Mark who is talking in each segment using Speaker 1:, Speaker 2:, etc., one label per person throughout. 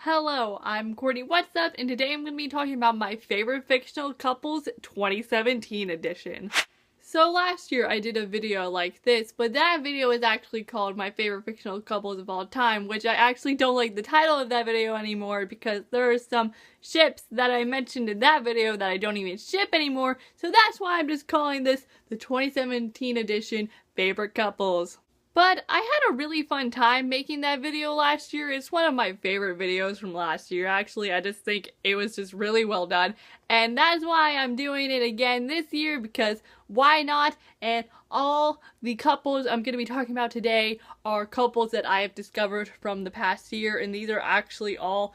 Speaker 1: Hello, I'm Courtney What's Up, and today I'm going to be talking about my favorite fictional couples 2017 edition. So last year I did a video like this, but that video is actually called My Favorite Fictional Couples of All Time, which I actually don't like the title of that video anymore because there are some ships that I mentioned in that video that I don't even ship anymore, so that's why I'm just calling this the 2017 edition Favorite Couples. But I had a really fun time making that video last year. It's one of my favorite videos from last year, actually. I just think it was just really well done. And that's why I'm doing it again this year, because why not? And all the couples I'm going to be talking about today are couples that I have discovered from the past year. And these are actually all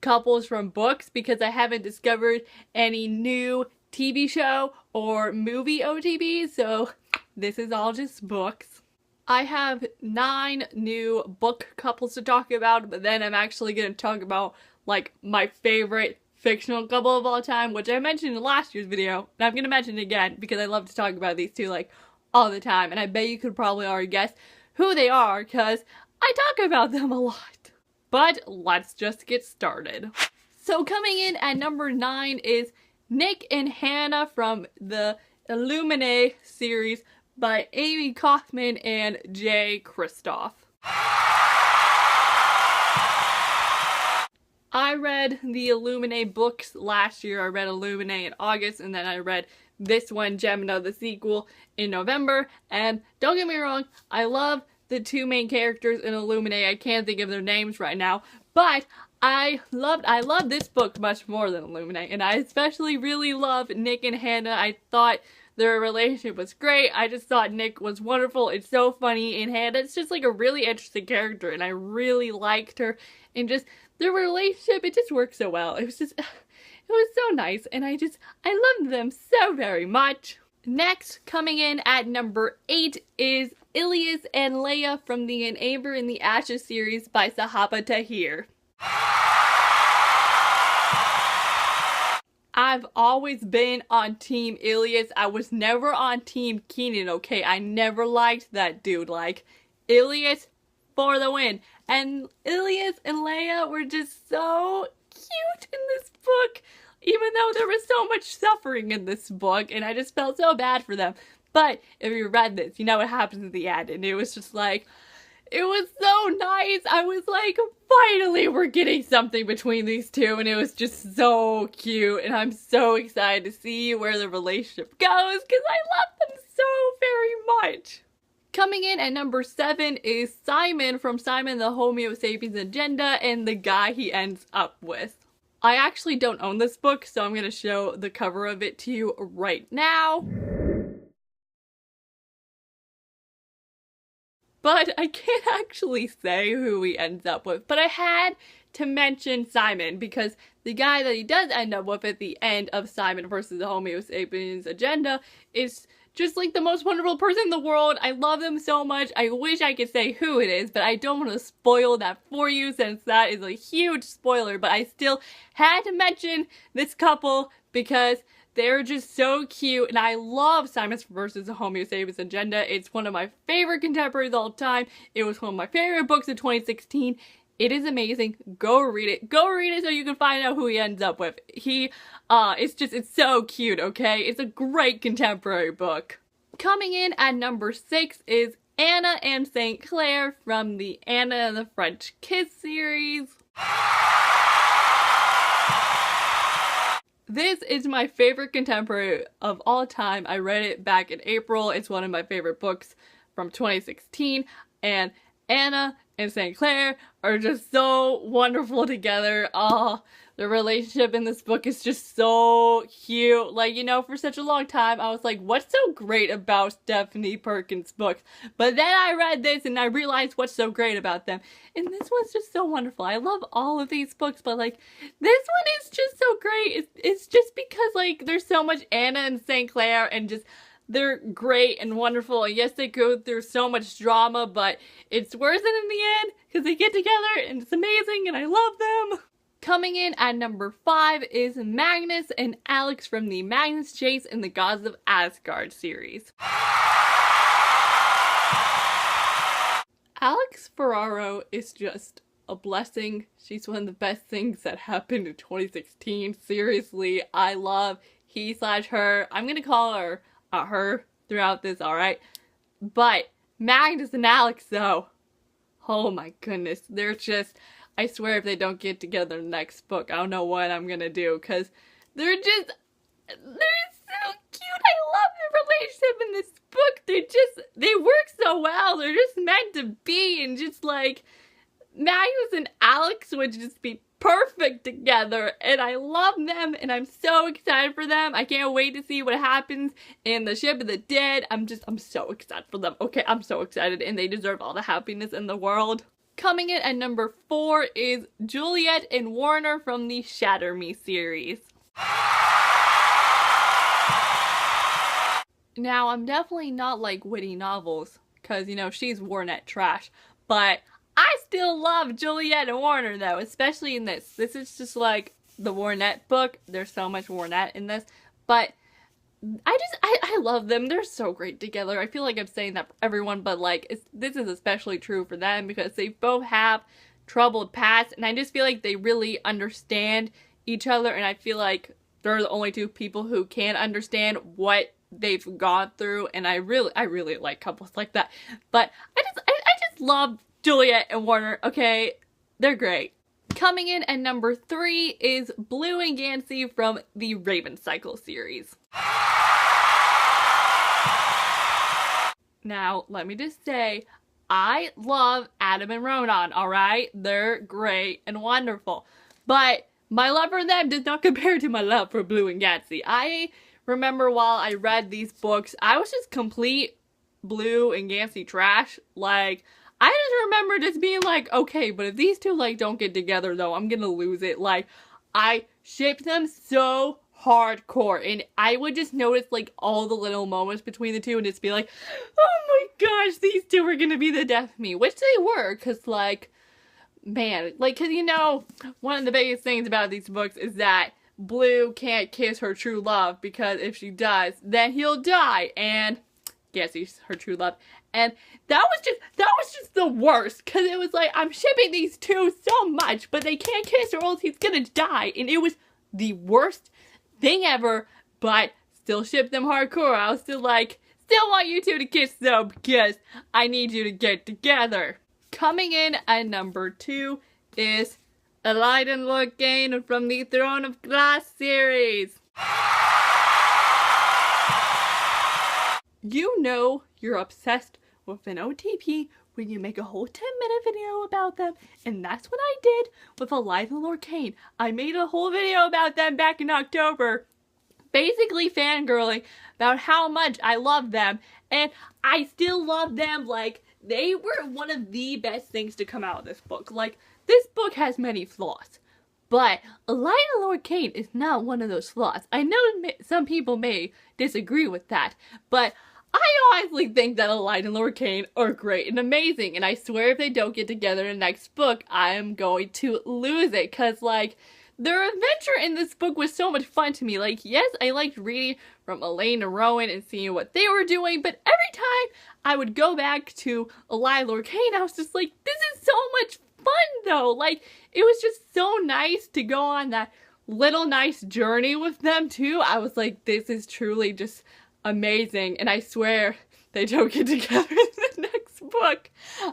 Speaker 1: couples from books, because I haven't discovered any new TV show or movie OTBs. So this is all just books. I have 9 new book couples to talk about, but then I'm actually going to talk about, like, my favorite fictional couple of all time, which I mentioned in last year's video, and I'm going to mention it again because I love to talk about these two, like, all the time, and I bet you could probably already guess who they are because I talk about them a lot. But let's just get started. So coming in at number 9 is Nick and Hannah from the Illumination series by Amy Kaufman and Jay Kristoff. I read the Illuminate books last year. I read Illuminate in August, and then I read this one, Gemina, the sequel, in November. And don't get me wrong, I love the two main characters in Illuminate. I can't think of their names right now, but I loved this book much more than Illuminate, and I especially really love Nick and Hannah. I thought their relationship was great. I just thought Nick was wonderful. It's so funny, and Hannah, it's just like a really interesting character, and I really liked her, and just their relationship, it just worked so well. It was so nice, and I loved them so very much. Next, coming in at number 8 is Ilias and Leia from the An Amber in the Ashes series by Sahaba Tahir. I've always been on Team Ilias. I was never on Team Keenan, okay? I never liked that dude. Like, Ilias for the win. And Ilias and Leia were just so cute in this book, even though there was so much suffering in this book, and I just felt so bad for them. But if you read this, you know what happens at the end, and it was just like, it was so nice. I was like, finally we're getting something between these two, and it was just so cute, and I'm so excited to see where the relationship goes because I love them so very much. Coming in at number 7 is Simon from Simon the Homo Sapiens Agenda and the guy he ends up with. I actually don't own this book, so I'm going to show the cover of it to you right now. But I can't actually say who he ends up with. But I had to mention Simon because the guy that he does end up with at the end of Simon versus the Homo Sapiens Agenda is just like the most wonderful person in the world. I love them so much. I wish I could say who it is, but I don't want to spoil that for you since that is a huge spoiler. But I still had to mention this couple because they're just so cute, and I love Simon versus the Homo Sapiens Agenda. It's one of my favorite contemporaries of all time. It was one of my favorite books of 2016. It is amazing. Go read it. Go read it so you can find out who he ends up with. It's so cute, okay? It's a great contemporary book. Coming in at number 6 is Anna and St. Clair from the Anna and the French Kiss series. This is my favorite contemporary of all time. I read it back in April. It's one of my favorite books from 2016. And Anna and St. Clair are just so wonderful together. Oh, the relationship in this book is just so cute. Like, you know, for such a long time, I was like, what's so great about Stephanie Perkins' books? But then I read this and I realized what's so great about them. And this one's just so wonderful. I love all of these books, but like, this one is just so great. It's just because, like, there's so much Anna and St. Clair and just they're great and wonderful, and yes, they go through so much drama, but it's worth it in the end because they get together and it's amazing and I love them. Coming in at number 5 is Magnus and Alex from the Magnus Chase and the Gods of Asgard series. Alex Ferraro is just a blessing. She's one of the best things that happened in 2016. Seriously, I love he/her. I'm gonna call her her throughout this, alright? But Magnus and Alex, though, oh my goodness, they're just, I swear if they don't get together in the next book, I don't know what I'm gonna do, because they're so cute. I love their relationship in this book. They work so well. They're just meant to be, and just like, Magnus and Alex would just be perfect together, and I love them, and I'm so excited for them. I can't wait to see what happens in the Ship of the Dead. I'm so excited for them. Okay, I'm so excited, and they deserve all the happiness in the world. Coming in at number 4 is Juliet and Warner from the Shatter Me series. Now, I'm definitely not like witty novels, because, you know, she's Warnet trash, but I still love Juliet and Warner, though, especially in this. This is just like the Warnet book. There's so much Warnet in this, but I love them. They're so great together. I feel like I'm saying that for everyone, but like, this is especially true for them because they both have troubled pasts, and I just feel like they really understand each other, and I feel like they're the only two people who can understand what they've gone through, and I really like couples like that. But I just love Juliet and Warner, okay? They're great. Coming in at number 3 is Blue and Gansey from the Raven Cycle series. Now, let me just say, I love Adam and Ronan, alright? They're great and wonderful. But my love for them does not compare to my love for Blue and Gansey. I remember while I read these books, I was just complete Blue and Gansey trash. Like, I just remember just being like, okay, but if these two, like, don't get together, though, I'm gonna lose it. Like, I shipped them so hardcore, and I would just notice, like, all the little moments between the two, and just be like, oh my gosh, these two are gonna be the death of me, which they were, because, like, man, like, because, you know, one of the biggest things about these books is that Blue can't kiss her true love, because if she does, then he'll die, and Gansey's her true love. And that was just the worst, because it was like, I'm shipping these two so much, but they can't kiss or else he's gonna die, and it was the worst thing ever, but still ship them hardcore. I was still like, still want you two to kiss though, because I need you to get together. Coming in at number 2 is Elide and Lorgain from the Throne of Glass series. You know you're obsessed with an OTP when you make a whole 10-minute video about them, and that's what I did with Elide and Lorgain. I made a whole video about them back in October, basically fangirling about how much I love them, and I still love them. Like, they were one of the best things to come out of this book. Like, this book has many flaws, but Elide and Lorgain is not one of those flaws. I know some people may disagree with that, but I honestly think that Elide and Lorgain are great and amazing, and I swear if they don't get together in the next book, I am going to lose it, because, like, their adventure in this book was so much fun to me. Like, yes, I liked reading from Elaine and Rowan and seeing what they were doing, but every time I would go back to Elide and Lorgain, I was just like, this is so much fun, though. Like, it was just so nice to go on that little nice journey with them, too. I was like, this is truly just amazing, and I swear they don't get together in the next book,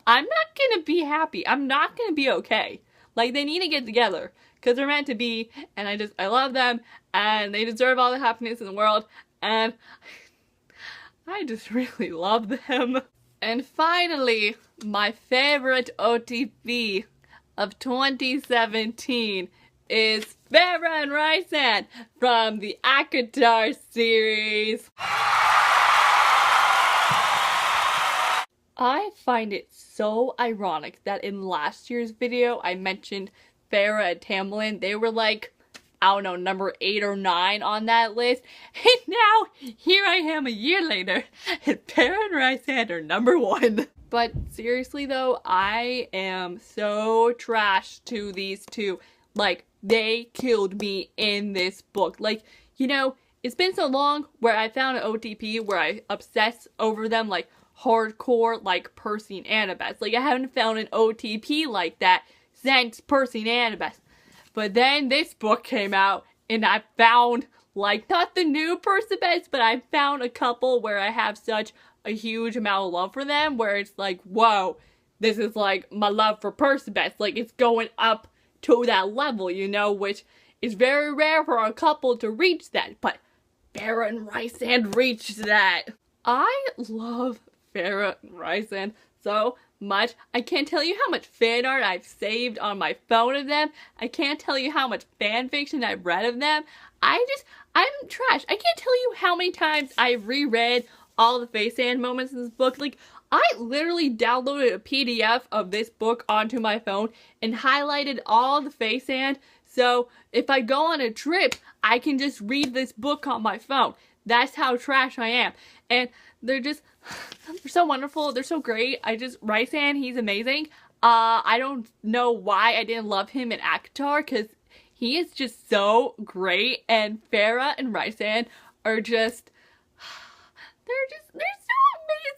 Speaker 1: I'm not gonna be happy. I'm not gonna be okay. Like, they need to get together, because they're meant to be, and I love them, and they deserve all the happiness in the world, and I just really love them. And finally, my favorite OTP of 2017 is Farah and Rysand from the Akatosh series. I find it so ironic that in last year's video I mentioned Farah and Tamlin. They were like, I don't know, number 8 or 9 on that list, and now here I am a year later and Farah and Rysand are number 1. But seriously though, I am so trash to these two. Like, they killed me in this book. Like, you know, it's been so long where I found an OTP where I obsess over them, like, hardcore, like Percy and Annabeth. Like, I haven't found an OTP like that since Percy and Annabeth. But then this book came out, and I found, like, not the new Percybets, but I found a couple where I have such a huge amount of love for them, where it's like, whoa, this is like my love for Percybets. Like, it's going up to that level, you know, which is very rare for a couple to reach that. But Farrah and Rysand reached that. I love Farrah and Rysand so much. I can't tell you how much fan art I've saved on my phone of them. I can't tell you how much fan fiction I've read of them. I'm trash. I can't tell you how many times I've reread all the Faceand moments in this book. Like, I literally downloaded a PDF of this book onto my phone and highlighted all the Faceand. So if I go on a trip, I can just read this book on my phone. That's how trash I am. And they're so wonderful. They're so great. Rysand, he's amazing. I don't know why I didn't love him in Akatosh, because he is just so great. And Farrah and Rysand are they're so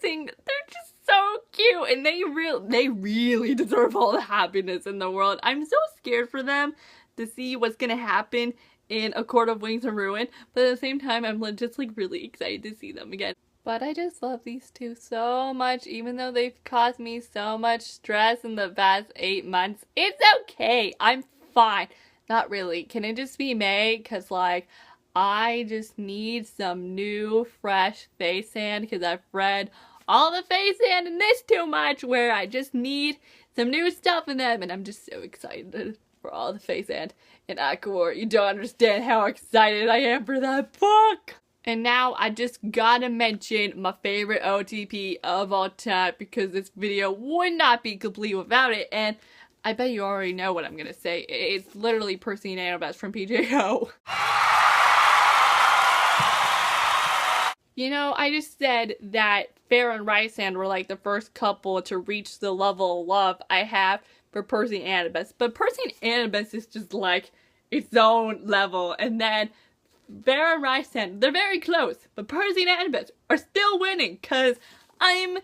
Speaker 1: amazing. They're just so cute, and they really deserve all the happiness in the world. I'm so scared for them to see what's gonna happen in A Court of Wings and Ruin, but at the same time, I'm just like really excited to see them again. But I just love these two so much, even though they've caused me so much stress in the past 8 months. It's okay. I'm fine. Not really. Can it just be May? Because, like, I just need some new, fresh Faceand, because I've read all the Faceand in this too much, where I just need some new stuff in them, and I'm just so excited for all the Faceand in Akatosh. You don't understand how excited I am for that book! And now I just gotta mention my favorite OTP of all time, because this video would not be complete without it, and I bet you already know what I'm gonna say. It's literally Percy and Annabeth from PJO. You know, I just said that Farrah and Rysand were like the first couple to reach the level of love I have for Percy and Annabeth. But Percy and Annabeth is just like its own level. And then Farrah and Rysand, they're very close. But Percy and Annabeth are still winning, because I'm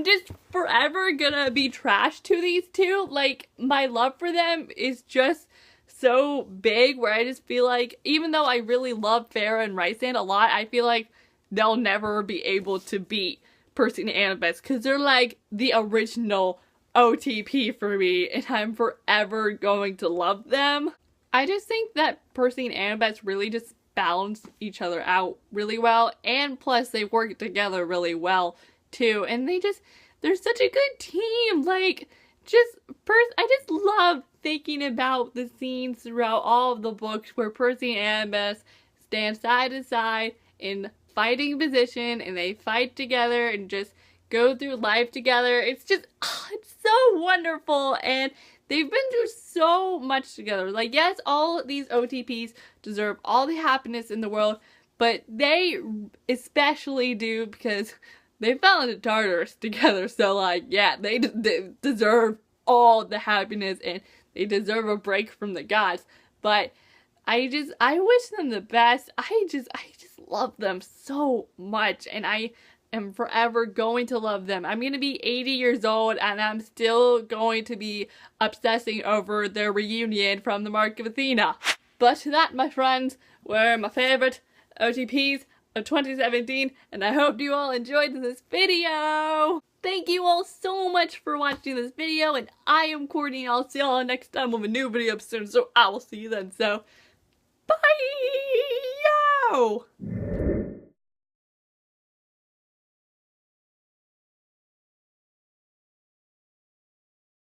Speaker 1: just forever gonna be trash to these two. Like, my love for them is just so big, where I just feel like, even though I really love Farrah and Rysand a lot, I feel like they'll never be able to beat Percy and Annabeth, because they're like the original OTP for me, and I'm forever going to love them. I just think that Percy and Annabeth really just balance each other out really well, and plus they work together really well too, and they're such a good team. Like, I just love thinking about the scenes throughout all of the books where Percy and Annabeth stand side to side in fighting position, and they fight together and just go through life together. It's just, it's so wonderful, and they've been through so much together. Like, yes, all these OTPs deserve all the happiness in the world, but they especially do, because they fell into Tartarus together. So, like, yeah, they deserve all the happiness, and they deserve a break from the gods. But I wish them the best. I just love them so much, and I am forever going to love them. I'm going to be 80 years old, and I'm still going to be obsessing over their reunion from the Mark of Athena. But that, my friends, were my favorite OTPs of 2017, and I hope you all enjoyed this video. Thank you all so much for watching this video, and I am Courtney, and I'll see y'all next time with a new video soon, so I will see you then. So, bye! Yo!